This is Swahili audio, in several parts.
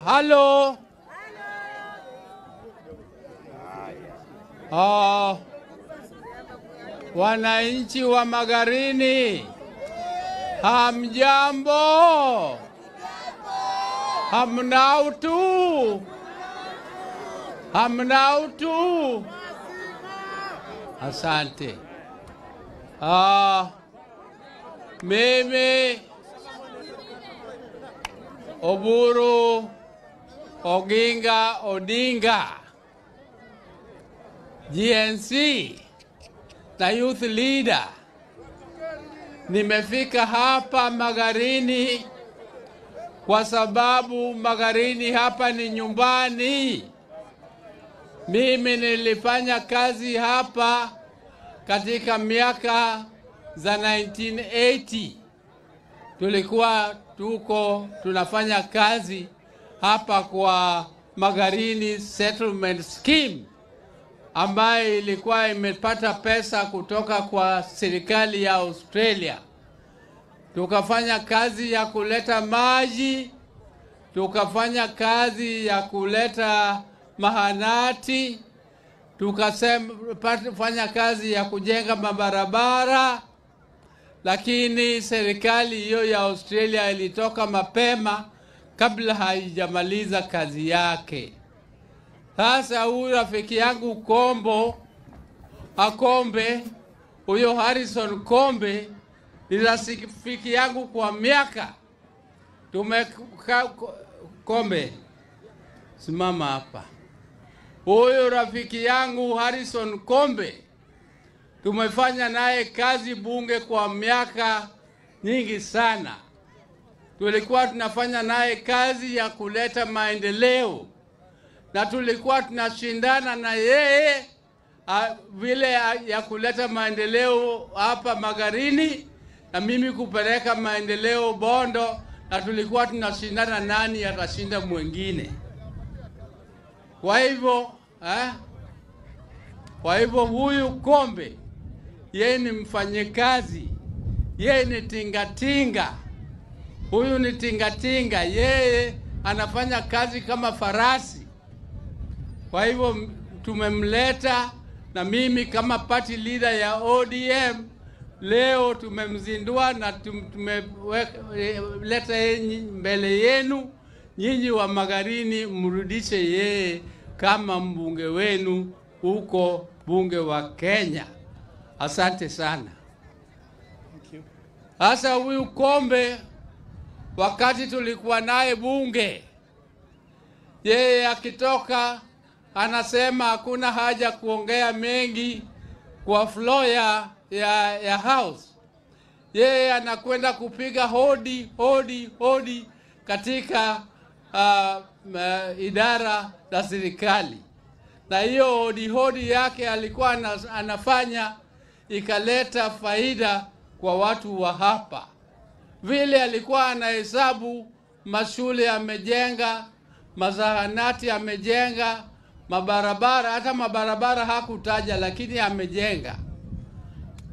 Halo. Wananchi wa Magarini, hamjambo? Hamna utu? Hamna utu? Asante. Mimi Oburu Oginga Odinga, GNC na youth leader, nimefika hapa Magarini kwa sababu Magarini hapa ni nyumbani. Mimi nilifanya kazi hapa katika miaka za 1980. Tulikuwa tunafanya kazi hapa kwa Magarini Settlement Scheme ambayo ilikuwa imepata pesa kutoka kwa serikali ya Australia. Tukafanya kazi ya kuleta maji, tukafanya kazi ya kuleta mahanati, tukafanya kazi ya kujenga mabarabara, lakini serikali hiyo ya Australia ilitoka mapema kabla haijamaliza kazi yake. Sasa huyu rafiki yangu Kombe, huyo Harrison Kombe ni rafiki yangu kwa miaka. Kombe, simama hapa. Huyo rafiki yangu Harrison Kombe tumefanya naye kazi bunge kwa miaka nyingi sana. Tulikuwa tunafanya naye kazi ya kuleta maendeleo, na tulikuwa tunashindana na yeye vile ya kuleta maendeleo hapa Magarini na mimi kupeleka maendeleo Bondo, na tulikuwa tunashindana nani atashinda mwingine. Kwa hivyo huyu Kombe, yeye ni mfanyikazi, yeye ni tingatinga. Huyu ni tingatinga, yeye anafanya kazi kama farasi. Kwa hivyo tumemleta, na mimi kama party leader ya ODM leo tumemzindua na tumeleta yeye mbele yenu. Nyinyi wa Magarini mrudishe yeye kama mbunge wenu huko bunge wa Kenya. Asante sana. Sasa huyu Kombe, wakati tulikuwa naye bunge, yeye akitoka anasema hakuna haja kuongea mengi kwa floor ya house. Yeye anakwenda kupiga hodi katika idara za serikali, na hiyo hodi yake alikuwa anafanya ikaleta faida kwa watu wa hapa. Vile alikuwa anahesabu mashule amejenga, mazahanati amejenga, mabarabara, hata mabarabara hakutaja lakini amejenga.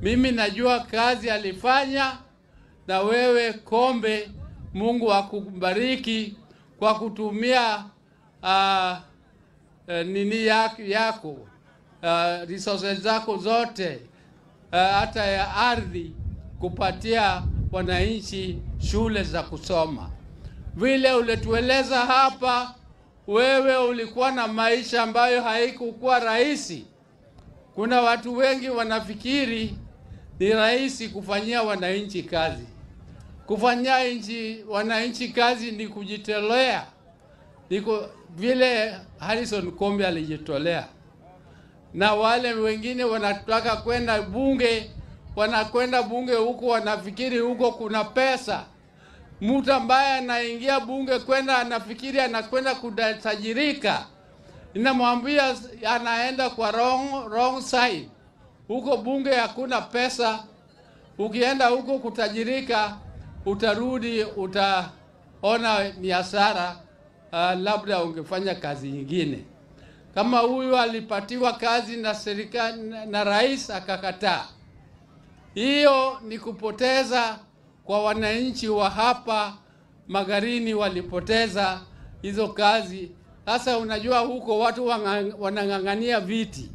Mimi najua kazi alifanya, na wewe Kombe, Mungu akubariki kwa kutumia nini yako resources zako zote, hata ya ardhi, kupatia wananchi shule za kusoma. Vile ulitueleza hapa, wewe ulikuwa na maisha ambayo haikukuwa rahisi. Kuna watu wengi wanafikiri ni rahisi kufanyia wananchi kazi. Kufanyia wananchi kazi ni kujitolea. Niko vile Harrison Kombe alijitolea. Na wale wengine wanataka kwenda bunge, wanakwenda bunge huko, wanafikiri huko kuna pesa. Mtu ambaye anaingia bunge kwenda anafikiri anakwenda kutajirika. Ninamwambia anaenda kwa wrong side. Huko bunge hakuna pesa. Ukienda huko kutajirika, utarudi utaona ni hasara. Labda ungefanya kazi nyingine. Kama huyu alipatiwa kazi na serikali na rais akakataa. Hiyo ni kupoteza kwa wananchi wa hapa Magarini, walipoteza hizo kazi. Sasa unajua huko watu wanang'ang'ania viti.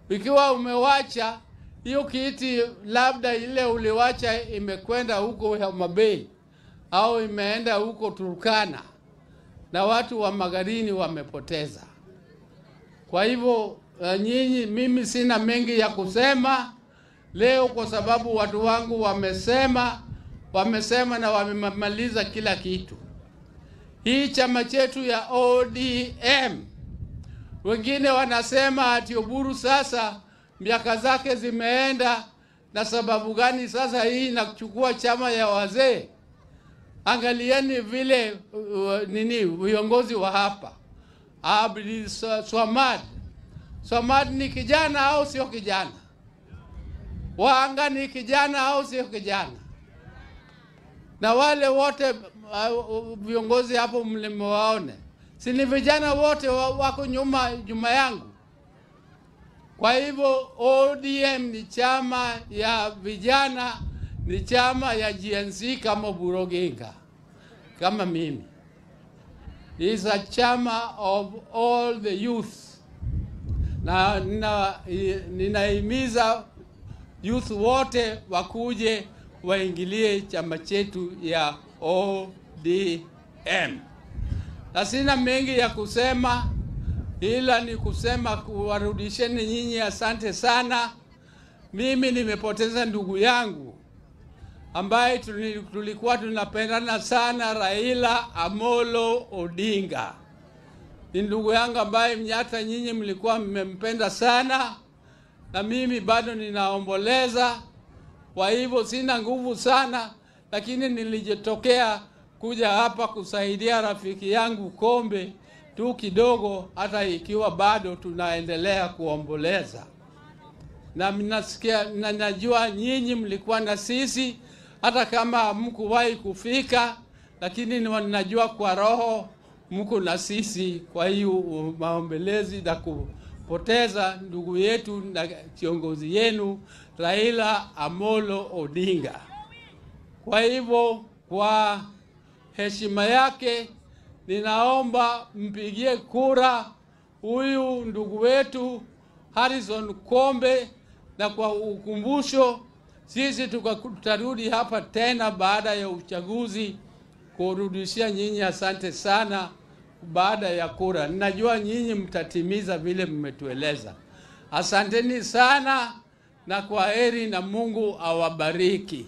Ikiwa umewacha hiyo kiti, labda ile uliwacha imekwenda huko Homa Bay au imeenda huko Turkana, na watu wa Magarini wamepoteza. Kwa hivyo nyinyi, mimi sina mengi ya kusema leo kwa sababu watu wangu wamesema na wamemaliza kila kitu. Hii chama chetu ya ODM, wengine wanasema ati Oburu sasa miaka zake zimeenda, na sababu gani sasa hii inachukua chama ya wazee? Angalieni vile viongozi wa hapa. Abdi Swamad ni kijana au sio kijana? Wanga ni kijana au sio kijana? Na wale wote viongozi hapo mlimewaone, si ni vijana wote wako nyuma yangu. Kwa hivyo ODM ni chama ya vijana, ni chama ya GNC kama Oburu Oginga, kama mimi. It's a chama of all the youth. Na ninahimiza youth wote wakuje waingilie chama chetu ya ODM. Na sina mengi ya kusema, ila ni kusema kuwarudisheni nyinyi asante sana. Mimi nimepoteza ndugu yangu ambaye tulikuwa tunapendana sana, Raila Amolo Odinga. Ni ndugu yangu ambaye hata nyinyi mlikuwa mmempenda sana, na mimi bado ninaomboleza. Kwa hivyo sina nguvu sana, lakini nilijitokea kuja hapa kusaidia rafiki yangu Kombe tu kidogo, hata ikiwa bado tunaendelea kuomboleza. Na mnasikia, na najua nyinyi mlikuwa na sisi hata kama hamkuwahi kufika, lakini ninajua kwa roho mko na sisi. Kwa hiyo maombelezi na kupoteza ndugu yetu na kiongozi yenu Raila Amolo Odinga. Kwa hivyo kwa heshima yake ninaomba mpigie kura huyu ndugu wetu Harrison Kombe, na kwa ukumbusho sisi tutarudi hapa tena baada ya uchaguzi kurudishia nyinyi asante sana baada ya kura. Ninajua nyinyi mtatimiza vile mmetueleza. Asanteni sana na kwaheri, na Mungu awabariki.